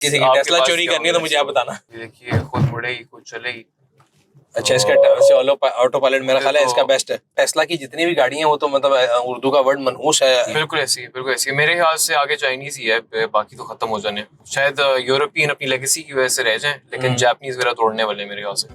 किसी की टेस्ला चोरी करनी है तो मुझे आप बताना। देखिए खुद मुड़ेगी खुद चलेगी। अच्छा, इसका ऑटो पायलट मेरा ख्याल है इसका बेस्ट है। टेस्ला की जितनी भी गाड़ियां वो तो मतलब उर्दू का वर्ड मनहूस है। बिल्कुल ऐसी है, बिल्कुल ऐसी है। मेरे ख्याल से आगे चाइनीज ही है, बाकी तो खत्म हो जाने। शायद यूरोपियन अपनी लेगेसी की वजह से रह जाएं, लेकिन जापानीज वगैरह तोड़ने वाले मेरे ख्याल से।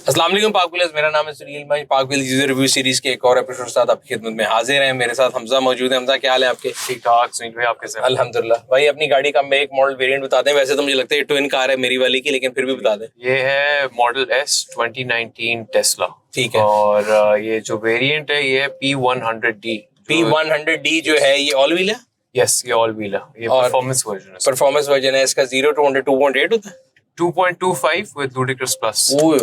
अस्सलाम वालेकुम पाक व्हीलर्स, मेरा नाम है सुनील भाई। पाक व्हील्स यूजर रिव्यू सीरीज के एक और एपिसोड के साथ आपकी खिदमत में हाजिर हैं। मेरे साथ हमजा मौजूद है। हमजा, क्या हाल है आपके? ठीक ठाक सुनील भाई, आप कैसे हैं? अल्हम्दुलिल्लाह भाई। अपनी गाड़ी का मेक मॉडल वेरिएंट बता दें। वैसे तो मुझे लगता है ये ट्विन कार है मेरी वाली की, लेकिन फिर भी बता दें। ये है मॉडल एस 2019 टेस्ला। ठीक है। और ये जो वेरिएंट है ये है P100D। P100D जो है ये ऑल व्हील है? यस, ये ऑल व्हील है। ये परफॉर्मेंस वर्जन है। परफॉर्मेंस वर्जन है इसका। 0 to 100 2.8 होता है? 2.25 विद लुडिक्रस प्लस। ओए।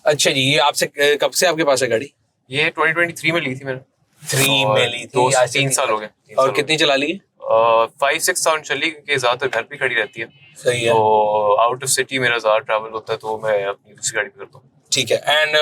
अच्छा जी, ये आपसे कब से आपके पास है गाड़ी? ये 2023 में ली थी मैंने। 3 में ली थी? 3 साल हो गए। और कितनी चला ली है? 5-6 साउंड चली, क्योंकि ज्यादातर घर पे खड़ी रहती है। सही है। तो आउट ऑफ सिटी मेरा ज्यादा ट्रैवल होता है, तो मैं अपनी दूसरी गाड़ी पे करता हूँ। ठीक है। एंड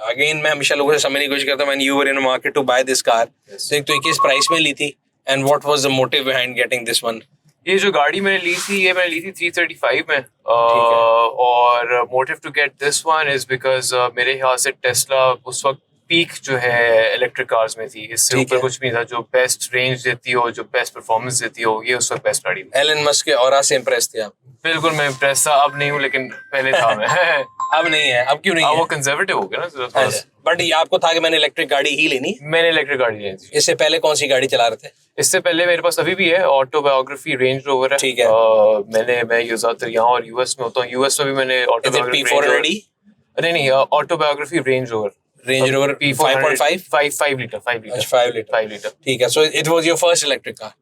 अगेन मैं हमेशा लोगों से समझने की कोशिश करता हूँ, when you were in market to buy this car, तो एक तो किस प्राइस में ली थी and what was the motive behind getting this one? ये जो गाड़ी मैंने ली थी, ये मैंने ली थी 335 में। और motive to get this one is because मेरे ख्याल से टेस्ला उस वक्त पीक जो है इलेक्ट्रिक कार्स में थी। इससे ऊपर कुछ भी था जो बेस्ट रेंज देती हो, जो बेस्ट परफॉर्मेंस देती हो, ये उस वक्त बेस्ट गाड़ी थी। एलन मस्क के ऑरा से इंप्रेस थे आप? बिल्कुल, मैं इम्प्रेस था। अब नहीं हूँ, लेकिन पहले था मैं। अब नहीं है? अब क्यों नहीं है? वो कंजर्वेटिव हो गया ना। बट ये आपको था कि मैंने इलेक्ट्रिक गाड़ी ही लेनी? मैंने इलेक्ट्रिक गाड़ी ली थी। इससे पहले कौन सी गाड़ी चला रहे थे? इससे पहले मेरे पास अभी भी है ऑटोबायोग्राफी रेंज रोवर है। ठीक है। मैं ज्यादातर यहाँ और यूएस में होता हूँ। यूएस में भी मैंने P400D? नहीं, autobiography range rover. Range rover P5.5? 5 litre 5 litre. 5 litre. ठीक है। So it was your first electric car?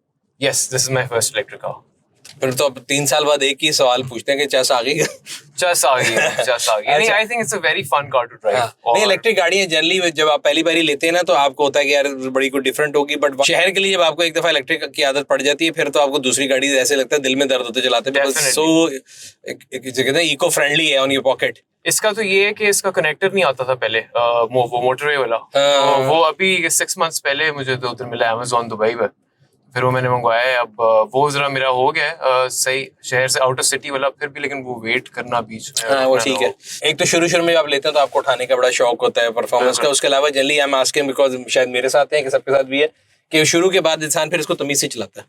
Yes, this is my first electric car. फिर तो अब 3 साल बाद एक ही सवाल पूछते हैं कि चस आ गई? चस आ गई। नहीं, I think it's a very fun car to drive. नहीं, इलेक्ट्रिक गाड़ियां जनरली जब आप पहली बारी लेते हैं ना, तो आपको होता है कि यार बड़ी कोई डिफरेंट होगी, बट शहर के लिए जब आपको एक दफा इलेक्ट्रिक की आदत पड़ जाती है, फिर तो आपको दूसरी गाड़ी ऐसे लगता है दिल में दर्द होते चलाते हैं। सो कहते हैं इको फ्रेंडली है ऑन योर पॉकेट। इसका तो ये है कि इसका कनेक्टर नहीं आता था पहले, वो मोटरवे वाला। तो वो अभी 6 मंथ्स पहले मुझे तो उधर मिला अमेज़न दुबई में, फिर वो मैंने मंगवाया है। अब वो जरा मेरा हो गया सही, शहर से आउट ऑफ सिटी वाला फिर भी, लेकिन वो वेट करना बीच में। वो ठीक है। एक तो शुरू में आप लेते हैं तो आपको उठाने का बड़ा शौक होता है परफॉर्मेंस का। उसके अलावा generally I am asking because शायद मेरे साथ है कि सबके साथ भी है कि शुरू के बाद इंसान फिर इसको तमीज से चलाता है।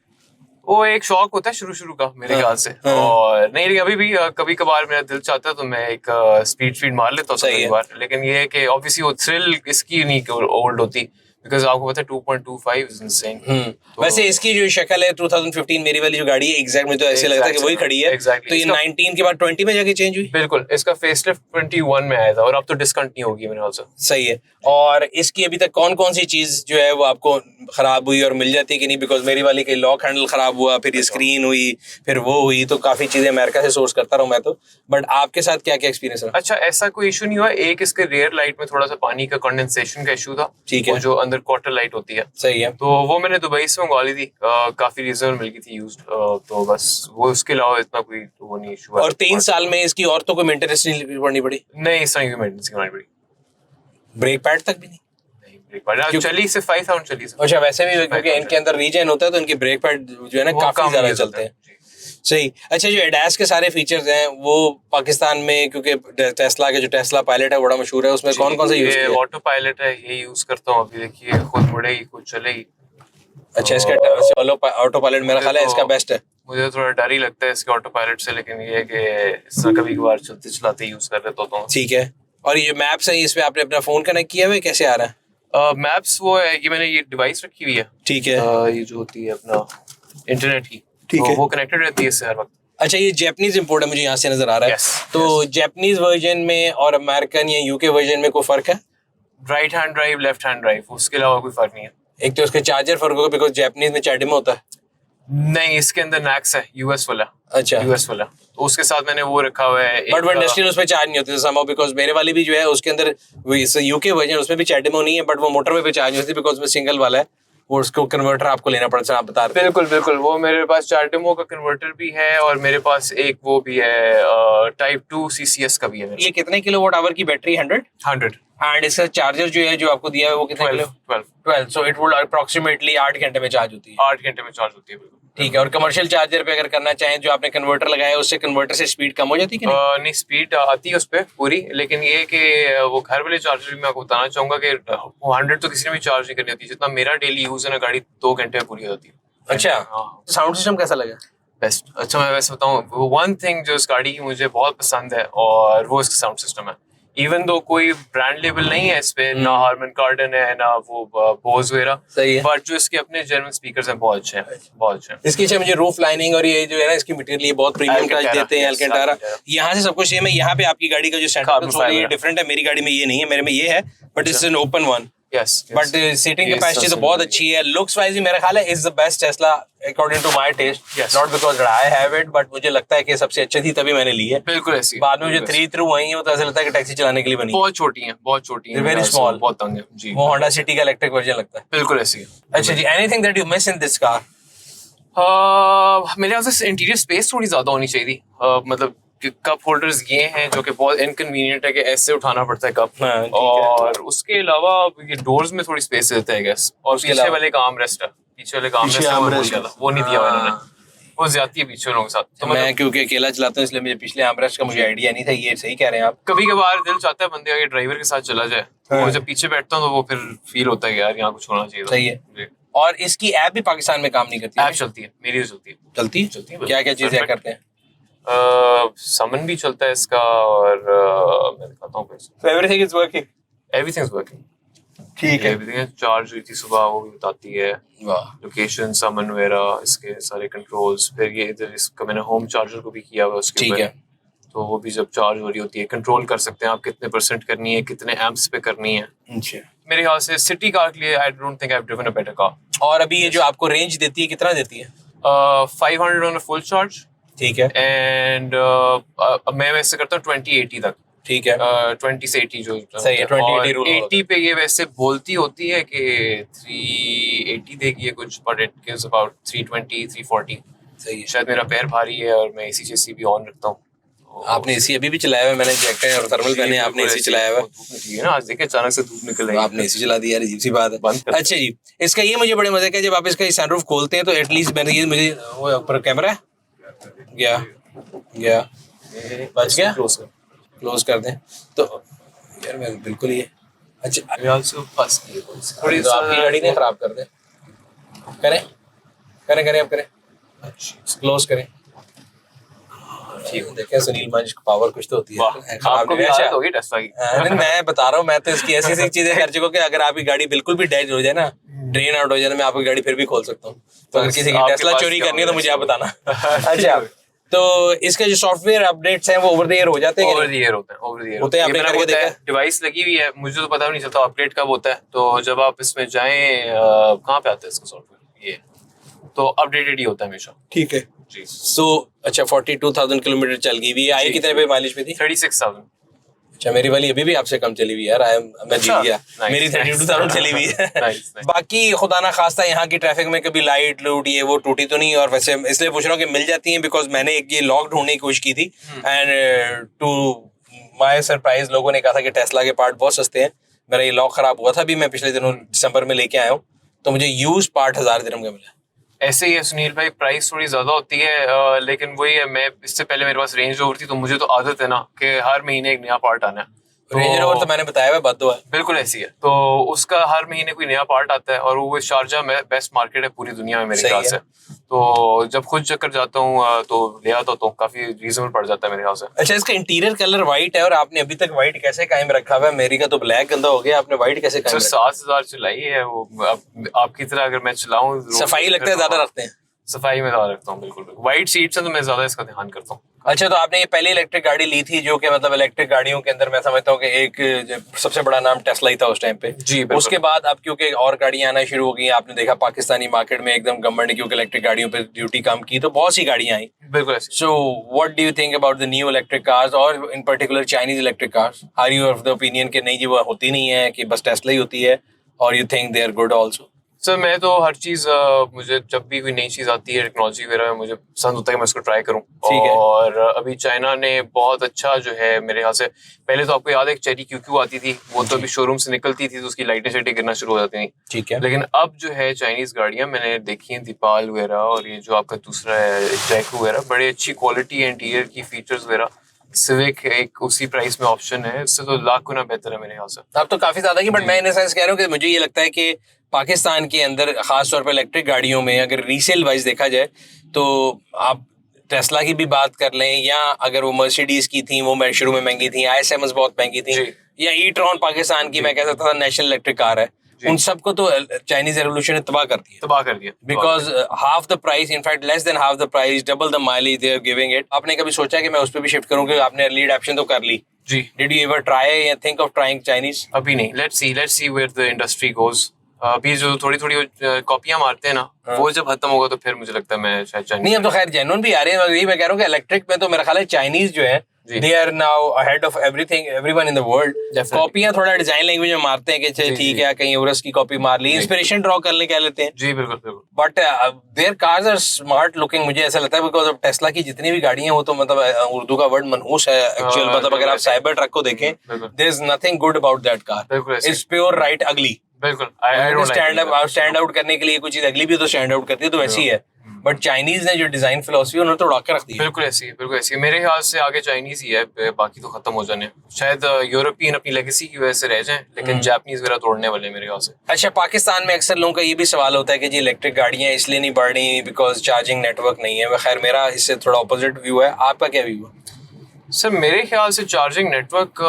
वो एक शौक होता है शुरू का मेरे ख्याल से। और नहीं, लेकिन अभी भी कभी कभार मेरा दिल चाहता है तो मैं एक स्पीड मार लेता हूँ कई बार। लेकिन ये है कि ऑब्वियसली वो थ्रिल इसकी नहीं ओल्ड होती, बिकॉज़ आपको पता है 2.25 इज इनसेन। वैसे इसकी जो शक्ल है 2015 मेरी वाली जो गाड़ी है एग्जैक्ट में तो ऐसे लगता है कि वही खड़ी है। तो ये 19 के बाद 20 में जाके चेंज हुई? बिल्कुल, इसका फेसलिफ्ट 21 में आया था और अब तो डिसकंटिन्यू होगी मेरे ख्याल से। सही है। और इसकी अभी तक कौन कौन सी चीज जो है वो आपको खराब हुई और मिल जाती है कि नहीं? बिकॉज मेरी वाली के लॉक हैंडल खराब हुआ, फिर ये स्क्रीन हुई, फिर वो हुई, तो काफी चीजें अमेरिका से सोर्स करता रहा मैं तो। बट आपके साथ क्या क्या एक्सपीरियंस रहा? अच्छा, ऐसा कोई इशू नहीं हुआ। एक इसके रेयर लाइट में थोड़ा सा पानी का कंडेंसेशन का इशू था। ठीक है। वो जो अंदर क्वार्टर लाइट होती है। सही है। तो वो मैंने दुबई से मंगवा ली थी, काफी रीजनेबल मिल गई थी यूज्ड। तो बस वो, उसके अलावा इतना कोई तो वो नहीं इशू। और 3 साल में इसकी और तो कोई मेंटेनेंस नहीं करनी पड़ी? नहीं, इस तरह की मेंटेनेंस करनी पड़ी। ब्रेक पैड तक भी नहीं? चली सिर्फ 5 साउंड चली। अच्छा, वैसे भी क्योंकि इनके अंदर रीजन होता है तो इनके ब्रेक पैड जो है ना काफी ज्यादा चलते हैं। सही। अच्छा, जो एडास के सारे फीचर्स हैं वो पाकिस्तान में, क्योंकि टेस्ला के जो टेस्ला पायलट है बड़ा मशहूर है, उसमें कौन कौन सा यूज किया? ऑटो पायलट है, ये यूज करता हूँ अभी। देखिए खुद मुड़ेगी खुद चलेगी। अच्छा, इसका ऑटो पायलट मेरा ख्याल है इसका बेस्ट है। मुझे थोड़ा डर ही लगता है इसके ऑटो पायलट से, लेकिन ये है कि इसका कभी कभार चलते चलाते यूज कर लेता हूँ। ठीक है। और ये मैप्स है, इस पे आपने अपना फोन कनेक्ट किया हुआ है, कैसे आ रहा है? मैप्स वो है, ये मैंने ये डिवाइस रखी हुई है। ठीक है। ये जो होती है अपना इंटरनेट की, ठीक है, वो कनेक्टेड रहती है इससे हर वक्त। अच्छा, ये जैपनीज इंपोर्ट है मुझे यहाँ से नजर आ रहा है। तो जैपनीज वर्जन में और अमेरिकन या यूके वर्जन में कोई फर्क है? Right hand drive, left hand drive, उसके अलावा कोई फर्क नहीं है। एक तो उसके चार्जर फर्क होगा बिकॉज जैपनीज में चैडिम होता है। नहीं, इसके अंदर नैक्स है, यूएस वाला। अच्छा, यूएस वाला, तो उसके साथ मैंने वो रखा हुआ है। बट वो इंडस्ट्रियल उसमें चार्ज नहीं होती समहाउ, बिकॉज मेरे वाली भी जो है उसके अंदर यूके वर्जन उसमें भी चैडिमो नहीं है, बट वो मोटरवे पे चार्ज नहीं होती बिकॉज में सिंगल वाला है, वो उसको कन्वर्टर आपको लेना पड़ता है। आप बता रहे? बिल्कुल, वो मेरे पास चार्डिमो का कन्वर्टर भी है और मेरे पास एक वो भी है टाइप 2 CCS का भी है। ये कितने किलोवाट आवर की बैटरी? 100 एंड इसका चार्जर जो है जो आपको दिया है वो कितना kilo? 12, so it would approximately 8 घंटे में चार्ज होती है। 8 घंटे में चार्ज होती है बिल्कुल। ठीक है, और कमर्शियल चार्जर पे अगर करना चाहें जो आपने कन्वर्टर लगाया है उससे कन्वर्टर से स्पीड कम हो जाती है कि नहीं? नहीं, स्पीड आती है उस पर पूरी, लेकिन ये कि वो घर वाले चार्जर भी मैं आपको बताना चाहूंगा कि 100 तो किसी ने भी चार्ज नहीं करनी होती, जितना मेरा डेली यूज है ना, गाड़ी 2 घंटे में पूरी हो जाती है। अच्छा, हाँ, साउंड सिस्टम कैसा लगा? बेस्ट। अच्छा, मैं वैसे बताऊँ, वन थिंग जो इस गाड़ी की मुझे बहुत पसंद है और वो इसका साउंड सिस्टम है। इवन दो कोई ब्रांड लेबल नहीं है इस पे, ना हार्मन कार्डन है ना वो बोज वगैरह, सही है, बट जो इसके अपने जर्मन स्पीकर्स हैं बहुत अच्छे हैं, बहुत अच्छे हैं। इसकी अच्छा मुझे रूफ लाइनिंग और ये जो है ना इसकी मटेरियल ये बहुत प्रीमियम टच देते हैं, अल्केंटारा। यहाँ से सब कुछ सेम है, यहाँ पे आपकी गाड़ी का जो सेंटर थोड़ी डिफरेंट है, मेरी गाड़ी में ये नहीं है, मेरे में ये है, but it's an open one. Yes, but seating capacity तो बहुत अच्छी है। लुक्स वाइज भी मेरा ख्याल है is the best Tesla according to my taste, not because I have it, but मुझे लगता है कि सबसे अच्छी थी तभी मैंने ली है। बिल्कुल ऐसी। बाद में जो 3 थ्रू वही है तो ऐसा लगता है कि टैक्सी चलाने के लिए बनी। बहुत छोटी है, बहुत छोटी है, वेरी स्मॉल, बहुत तंग है जी। वो होंडा सिटी का इलेक्ट्रिक वर्जन लगता है। बिल्कुल ऐसी है। अच्छा जी, anything that you miss in this car? मेरे ख्याल से इंटीरियर स्पेस थोड़ी ज्यादा होनी चाहिए थी। मतलब कप होल्डर्स ये हैं जो कि बहुत इनकन्वीनियंट है कि ऐसे उठाना पड़ता है कप, और उसके अलावा ये डोर्स में थोड़ी स्पेस देता है गैस, और पीछे वाले का आर्मरेस्ट है, पीछे वाले का आर्मरेस्ट वो नहीं दिया उन्होंने, वो ज्यादा है पीछे लोगों के साथ। तो मैं क्योंकि अकेला चलाता हूँ इसलिए मुझे पिछले आर्मरेस्ट का मुझे आइडिया नहीं था। ये सही कह रहे हैं आप। कभी कभार दिल चाहता है बंदे आगे ड्राइवर के साथ चला जाए, और जब पीछे बैठता हूँ तो वो फिर फील होता है कि यार यहाँ कुछ होना चाहिए। सही है। और इसकी ऐप भी पाकिस्तान में काम नहीं करती? ऐप चलती है, मेरी चलती है। क्या क्या चीजें करते हैं? समन भी चलता है इसका, और मैं दिखाता हूँ। Everything is working, everything is working. ठीक है। एवरीथिंग चार्ज हुई थी सुबह, वो भी बताती है, लोकेशन, समन वगैरह, इसके सारे कंट्रोल्स। फिर ये इधर इसका मैंने होम चार्जर को भी किया हुआ उसके ठीक ऊपर, है, तो वो भी जब चार्ज हो रही होती है कंट्रोल कर सकते हैं आप कितने % करनी है, कितने एम्प्स पे करनी है। अच्छा, मेरे ख्याल से सिटी कार के लिए I don't think I have driven a better car. और अभी ये जो आपको रेंज देती है कितना देती है? 500 ऑन अ फुल चार्ज। ठीक है। एंड मैं वैसे करता हूँ 20-80 तक। ठीक है। 20 से 80 जो सही है, 20-80 रूल 80 पे ये वैसे बोलती होती है कि 380 देगी है कुछ, बट इट गिव्स अबाउट 320 340। सही है। शायद मेरा पैर भारी है और मैं एसी चेसी भी ऑन रखता हूँ। आपने एसी अभी भी चलाया हुआ है? मैंने जैकेट और थर्मल पहने, आपने एसी चलाया हुआ है? धूप निकली है ना आज, देखिए अचानक से धूप निकल आई, आपने एसी चला दिया यार, अजीब सी बात है। अच्छा जी, इसका ये मुझे बड़े मजे का, जब आप इसका सनरूफ खोलते हैं तो एटलीस्ट मैंने ये मुझे वो ऊपर कैमरा है गया बच गया, क्लोज कर दें तो यार मैं बिल्कुल ये अच्छा थोड़ी आपकी गाड़ी नहीं खराब कर दे। करें अब करें, क्लोज करें। ठीक, देखें सुनील मंच पावर कुछ तो होती है। आपको भी आदत होगी टेस्ला की। मैं बता रहा हूँ, मैं तो इसकी ऐसी चीजें कर चुका हूँ कि अगर आपकी गाड़ी बिल्कुल भी डैमेज हो जाए ना, ड्रेन आउट हो जाए, मैं आपकी गाड़ी फिर भी खोल सकता हूँ। तो अगर किसी की टेस्ला चोरी करनी है तो मुझे आप बताना। अच्छा, तो इसके जो सॉफ्टवेयर अपडेट्स हैं वो ओवर द एयर हो जाते हैं? ओवर द एयर होते हैं। आपने करके देखा? डिवाइस लगी हुई है, मुझे तो पता भी नहीं चलता अपडेट कब होता है। तो जब आप इसमें जाएं, कहाँ पे आता है इसका सॉफ्टवेयर, ये तो अपडेटेड ही होता है हमेशा। ठीक है जी। सो अच्छा, 42,000 किलोमीटर चल गई हुई है। आई कितने पे माइलेज पे थी? 36,000। अच्छा, मेरी वाली अभी भी आपसे कम चली हुई है यार। मैं जीत गया, मेरी 32,000 चली हुई है। बाकी खुदा ना खास्ता यहाँ की ट्रैफिक में कभी लाइट लूट ये वो टूटी तो नहीं? और वैसे इसलिए पूछ रहा हूँ कि मिल जाती हैं, बिकॉज मैंने एक ये लॉक ढूंढने की कोशिश की थी एंड टू माय सरप्राइज लोगों ने कहा था कि टेस्ला के पार्ट बहुत सस्ते हैं। मेरा ये लॉक खराब हुआ था, अभी मैं पिछले दिनों दिसंबर में लेके आया हूँ, तो मुझे यूज पार्ट 1000 दिरहम का मिला। ऐसे ही है सुनील भाई, प्राइस थोड़ी ज्यादा होती है, लेकिन वही है, मैं इससे पहले मेरे पास रेंज रोवर थी तो मुझे तो आदत है ना कि हर महीने एक नया पार्ट आना है। रेंज रोवर तो मैंने बताया हुआ बद्दुआ है। बिल्कुल ऐसी है, तो उसका हर महीने कोई नया पार्ट आता है, और वो शारजा में बेस्ट मार्केट है पूरी दुनिया में मेरे ख्याल से। तो जब खुद चक्कर जाता हूँ तो ले आता हूँ, तो काफी रीजनेबल पड़ जाता है मेरे ख्याल से। अच्छा, इसका इंटीरियर कलर व्हाइट है और आपने अभी तक व्हाइट कैसे कायम रखा हुआ है? मेरी का तो ब्लैक गंदा हो गया, आपने व्हाइट कैसे कायम रखा? 7,000 चलाई है वो। आपकी तरह अगर मैं चलाऊं, सफाई लगता है ज्यादा रखते हैं? सफाई में ज्यादा रखता हूँ, बिल्कुल। व्हाइट सीट्स हैं तो मैं ज्यादा इसका ध्यान करता हूँ। अच्छा, तो आपने ये पहली इलेक्ट्रिक गाड़ी ली थी जो कि मतलब इलेक्ट्रिक गाड़ियों के अंदर मैं समझता हूँ कि एक सबसे बड़ा नाम टेस्ला ही था उस टाइम पे जी। उसके बाद अब क्योंकि और गाड़ियां आना शुरू हो गई, आपने देखा पाकिस्तानी मार्केट में एकदम गवर्नमेंट ने क्योंकि इलेक्ट्रिक गाड़ियों पे ड्यूटी काम की तो बहुत सी गाड़ियां आई। बिल्कुल। So what do you think about the new electric cars और in particular Chinese electric cars? Are you of the opinion कि नहीं जी वो होती नहीं है, कि बस टेस्ला ही होती है, और you think they are good also? Sir मैं तो हर चीज़ मुझे जब भी कोई नई चीज़ आती है टेक्नोलॉजी वगैरह में मुझे पसंद होता है कि मैं उसको ट्राई करूं। ठीक है। और अभी चाइना ने बहुत अच्छा जो है मेरे ख्याल से, पहले तो आपको याद है चेरी क्यू आती थी, वो तो अभी शोरूम से निकलती थी तो उसकी लाइटें शाइटें गिरना शुरू हो जाती थी। ठीक है। लेकिन अब जो है चाइनीज गाड़ियां मैंने देखी हैं, दीपाल वगैरह, और ये जो आपका दूसरा है ट्रैक वगैरह, बड़े अच्छी क्वालिटी है, इंटीरियर की फीचर्स वगैरह। सिविक एक उसी प्राइस में ऑप्शन है, इससे तो लाख गुना बेहतर है मेरे ख्याल से। अब तो काफी ज्यादा की, बट मैं इन सेंस कह रहा हूँ कि मुझे ये लगता है कि पाकिस्तान के अंदर खास तौर पर इलेक्ट्रिक गाड़ियों में अगर रीसेल वाइज देखा जाए तो आप टेस्ला की भी बात कर लें, या अगर वो मर्सिडीज की थी वो शुरू में महंगी थी, ISMS बहुत महंगी थी, या ई-ट्रॉन पाकिस्तान की मैं कह सकता था नेशनल इलेक्ट्रिक कार है, उन सबको तो चाइनीज रेवोल्यूशन ने तबाह कर दिया because half the price, in fact less than half the price, double the mileage they are giving it. आपने कभी सोचा कि मैं उस पर भी शिफ्ट करूँ? कि आपने अर्ली एडॉप्शन तो कर ली जी। डिड यू एवर ट्राई या थिंक ऑफ ट्राइंग चाइनीज? अभी नहीं, let's see where the industry goes. अभी जो थोड़ी थोड़ी कॉपियां मारते हैं ना, वो जब खत्म होगा तो फिर मुझे लगता है मैं शायद चाइनीज। नहीं, अब तो खैर जेन्युइन भी आ रहे हैं, मैं कह रहा हूँ कि इलेक्ट्रिक में तो मेरा ख्याल है चाइनीज जो है they are now ahead of everything, everyone in the world. कॉपियां थोड़ा डिजाइन लैंग्वेज में मारते हैं कि ठीक है कहीं यूरस की कॉपी मार ली, इंस्पिरेशन ड्रॉ करने कह लेते हैं। जी बिल्कुल बिल्कुल। But their cars are smart looking, मुझे ऐसा लगता है, बिकॉज ऑफ टेस्ला की जितनी भी गाड़ियां वो तो मतलब उर्दू का वर्ड मनहूस है एक्चुअल, मतलब अगर आप साइबर ट्रक को देखें, there is nothing good about that car, it's pure right ugly. बिल्कुल स्टैंड आउट करने के लिए कुछ चीज अगली भी तो स्टैंड आउट करती है, तो वैसी है। बट चाइनीज ने जो डिजाइन फिलोसफी उन्होंने तो उड़ा के रख दी है। बिल्कुल ऐसी है, बिल्कुल ऐसी है। मेरे ख्याल से आगे चाइनीज ही है, बाकी तो खत्म हो जाने। शायद यूरोपियन अपनी लेगेसी की वजह से रह जाएं, लेकिन जापानीज वगैरह तोड़ने वाले मेरे ख्याल से। अच्छा, पाकिस्तान में अक्सर लोगों का ये भी सवाल होता है कि जी इलेक्ट्रिक गाड़ियां इसलिए नहीं बढ़ रही बिकॉज चार्जिंग नेटवर्क नहीं है। खैर मेरा इससे थोड़ा ऑपोजिट व्यू है, आपका क्या व्यू है? सर मेरे ख्याल से चार्जिंग नेटवर्क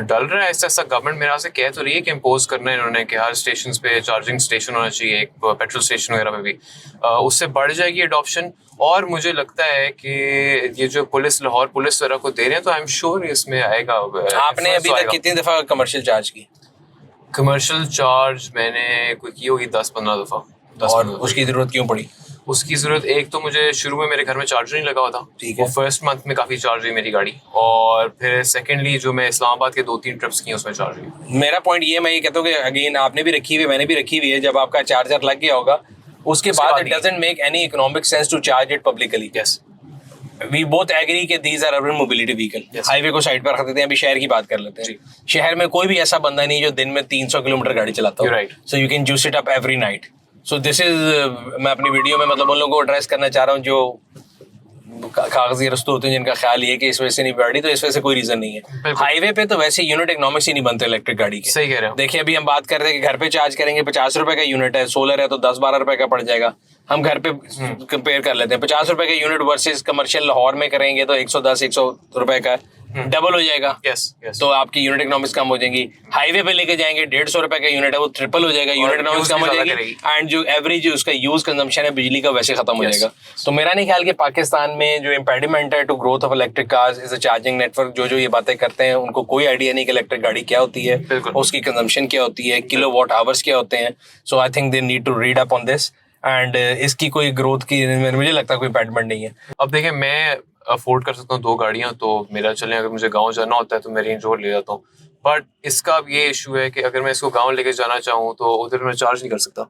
डल रहा है, ऐसा गवर्नमेंट मेरे से कह तो रही है कि इम्पोज करना है इन्होंने कि हर स्टेशन पे चार्जिंग स्टेशन होना चाहिए, एक पेट्रोल स्टेशन वगैरह में भी। उससे बढ़ जाएगी एडॉप्शन। और मुझे लगता है कि ये जो पुलिस, लाहौर पुलिस वगैरह को दे रहे हैं, तो आई एम श्योर इसमें आएगा। आपने अभी तक कितनी दफा कमर्शियल चार्ज की? कमर्शियल चार्ज मैंने कोई की होगी 10-15 दफा। और उसकी जरूरत क्यों पड़ी? उसकी जरूरत, एक तो मुझे शुरू में मेरे घर में चार्जर नहीं लगा हुआ था, ठीक है। वो फर्स्ट मंथ में काफी चार्ज हुई मेरी गाड़ी, और फिर सेकेंडली जो मैं इस्लामाबाद के 2-3 ट्रिप्स की उसमें चार्ज हुई। मेरा पॉइंट ये, मैं ये कहता हूँ कि अगेन आपने भी रखी हुई, मैंने भी रखी हुई है, जब आपका चार्जर लग गया होगा उसके बाद it doesn't make any economic sense to charge it publicly. Yes, we both agree कि these are urban mobility vehicle. Highway को साइड पर रख देते हैं। अभी शहर की बात कर लेते हैं। शहर में कोई भी ऐसा बंदा नहीं जो दिन में 300 किलोमीटर गाड़ी चलाता हो, so you can juice it up every night. So this is, मैं अपनी वीडियो में मतलब उन लोगों को एड्रेस करना चाह रहा हूँ जो कागजी रस्तों होते हैं जिनका ख्याल ये कि इस वजह से नहीं बढ़ी, तो इस वजह से कोई रीजन नहीं है। हाईवे पे तो वैसे यूनिट इकोनॉमिक्स ही नहीं बनते इलेक्ट्रिक गाड़ी के। सही कह रहे हो। देखिए अभी हम बात कर रहे हैं कि घर पे चार्ज करेंगे 50 रुपए का यूनिट है, सोलर है तो 10-12 रुपए का पड़ जाएगा। हम घर पे कंपेयर कर लेते हैं, 50 रुपए का यूनिट वर्सेस कमर्शियल लाहौर में करेंगे तो 110-100 रुपए का डबल हो जाएगा। यस। तो आपकी यूनिट इकोनॉमिक्स कम हो जाएंगी। हाईवे पे लेके जाएंगे 150 रुपए का यूनिट है, वो ट्रिपल हो जाएगा, यूनिट इकोनॉमिक्स कम हो जाएगी, एंड जो एवरेज उसका यूज कंजम्पशन है बिजली का वैसे खत्म हो जाएगा। तो मेरा नहीं ख्याल कि पाकिस्तान में जो इम्पेडिमेंट है to growth of electric cars is a charging network. जो ये बातें करते हैं उनको कोई आइडिया नहीं कि इलेक्ट्रिक गाड़ी क्या होती है, उसकी कंजम्पशन क्या होती है, किलो वॉट आवर्स क्या होते हैं। So I think they need to read up on this, and इसकी कोई ग्रोथ की मुझे लगता है कोई इम्पेडिमेंट नहीं है। अब देखें, मैं अफोर्ड कर सकता हूँ 2 गाड़ियाँ, तो मेरा चले अगर मुझे गांव जाना होता है तो मैं रेंज रोवर ले जाता हूँ। बट इसका अब ये इशू है कि अगर मैं इसको गांव लेके जाना चाहूँ तो उधर मैं चार्ज नहीं कर सकता।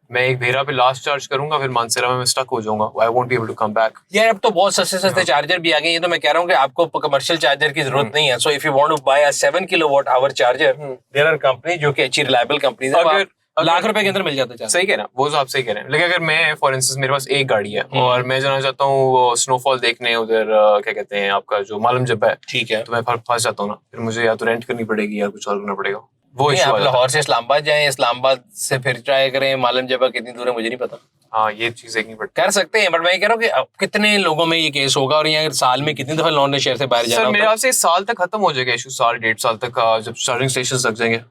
मैं एक भेरा पे लास्ट चार्ज करूंगा, फिर मानसरा में मैं स्टक हो जाऊंगा। I won't be able to come back. यार अब तो बहुत सस्ते चार्जर भी आ गए। ये तो मैं कह रहा हूँ कि आपको कमर्शियल चार्जर की जरूरत नहीं है। So if you want to buy a 7 kilowatt hour charger, there are company जो कि अच्छी रिलायबल कंपनीज है, अगर लाख रुपए के अंदर मिल जाता है। सही कह रहे हैं, वो तो आप सही कह रहे हैं। लेकिन अगर मैं फॉर इंस्टेंस मेरे पास एक गाड़ी है और मैं जाना चाहता हूँ वो स्नोफॉल देखने उधर, क्या कहते हैं आपका जो मालम जब्बा है, ठीक है, तो मैं फंस जाता हूँ ना, फिर मुझे या तो रेंट करनी पड़ेगी या कुछ और करना पड़ेगा। वो इशू आप लाहौर से इस्लामाबाद जाएं, इस्लामाबाद से फिर ट्राई करें मालम जब्बा कितनी दूर है मुझे नहीं पता। हाँ, ये चीज एक नहीं पड़ती। कर सकते हैं, बट मैं कह रहा हूँ कि कितने लोगों में ये केस होगा और यहाँ साल में कितनी दफा लोगों ने शहर से बाहर जाना होता है? मेरे ख्याल से साल तक खत्म हो जाएगा इशू, 1.5 साल तक जब चार्जिंग स्टेशन लग जाएंगे।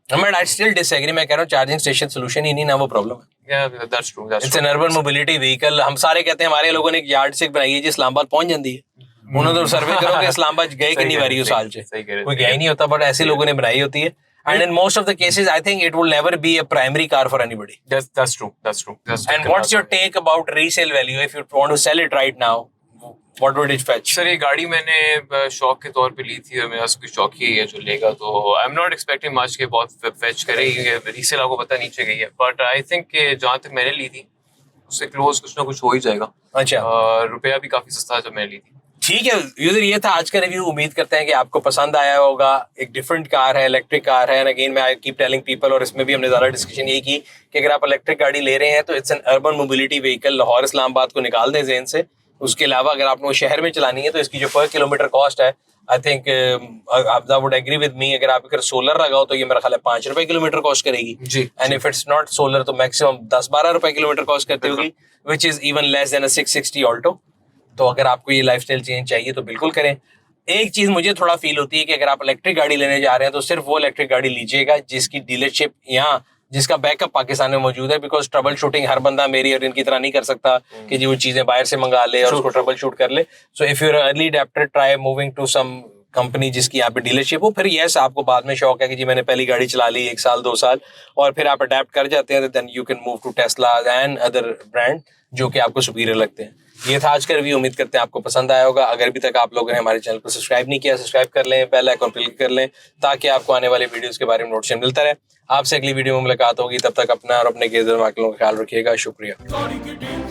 But I still disagree. मैं कह रहा हूँ चार्जिंग स्टेशन सोल्यूशन ही नहीं ना, वो प्रॉब्लम है। That's true. It's an urban mobility vehicle. हम सारे कहते हैं हमारे लोगों ने एक यार्ड से बनाई है जी इस्लामाबाद पहुंच जाती है। उन्होंने तो सर्वे करो कि इस्लामाबाद गए कितनी बारी उस साल से, कोई गया ही नहीं होता, बट ऐसे लोगों ने बनाई होती है। And in most of the cases, I think it will never be a primary car for anybody. That's true. And what's your take about resale value? If you want to sell it right now, What would it fetch? Sir ये गाड़ी मैंने शौक के तौर पे ली थी और मेरा कोई शौक ही है जो लेगा, तो I am not expecting much के बहुत फेच करेगी, रीसेल आपको पता नीचे गई है, बट आई थिंक कि जहाँ तक मैंने ली थी उससे क्लोज कुछ ना कुछ हो ही जाएगा। अच्छा, रुपया भी काफी सस्ता है जब मैंने ली थी। ठीक है यूजर, ये था आज का रिव्यू। उम्मीद करते हैं कि आपको पसंद आया होगा। एक डिफरेंट कार है, इलेक्ट्रिक कार है, एंड अगेन मैं आई कीप टेलिंग पीपल, और इसमें भी हमने ज्यादा डिस्कशन यही की कि अगर आप इलेक्ट्रिक गाड़ी ले रहे हैं तो it's an urban mobility vehicle. Lahore Islamabad को निकाल दें ज़हन से। उसके अलावा अगर आपने वो शहर में चलानी है तो इसकी जो पर किलोमीटर कॉस्ट है, आई थिंक आप वुड एग्री विद मी, अगर आप अगर सोलर लगाओ तो ये मेरा ख्याल है 5 रुपए किलोमीटर कॉस्ट करेगी जी। And if it's not solar तो मैक्सिमम 10-12 रुपए किलोमीटर कॉस्ट करती होगी, which is even less than a 660 Alto. तो अगर आपको ये लाइफस्टाइल चेंज चाहिए तो बिल्कुल करें। एक चीज मुझे थोड़ा फील होती है कि अगर आप इलेक्ट्रिक गाड़ी लेने जा रहे हैं तो सिर्फ वो इलेक्ट्रिक गाड़ी लीजिएगा जिसकी डीलरशिप यहाँ, जिसका बैकअप पाकिस्तान में मौजूद है, बिकॉज ट्रबल शूटिंग हर बंदा मेरी और इनकी तरह नहीं कर सकता कि जी वो चीजें बाहर से मंगा ले और उसको ट्रबल शूट कर ले। So if you are early adapter, try moving to some company जिसकी यहाँ पे डीलरशिप हो। फिर यस, आपको बाद में शौक है कि जी मैंने पहली गाड़ी चला ली 1 साल 2 साल और फिर आप अडेप्ट कर जाते हैं, then you can move to Tesla and other brand जो कि आपको सुपीरियर लगते हैं। ये था आज का रिव्यू। उम्मीद करते हैं आपको पसंद आया होगा। अगर अभी तक आप लोगों ने हमारे चैनल को सब्सक्राइब नहीं किया, सब्सक्राइब कर लें, बेल आइकन क्लिक कर लें ताकि आपको आने वाले वीडियोस के बारे में नोटिफिकेशन मिलता रहे। आपसे अगली वीडियो में मुलाकात होगी, तब तक अपना और अपने गिरद वालों का ख्याल रखिएगा। शुक्रिया।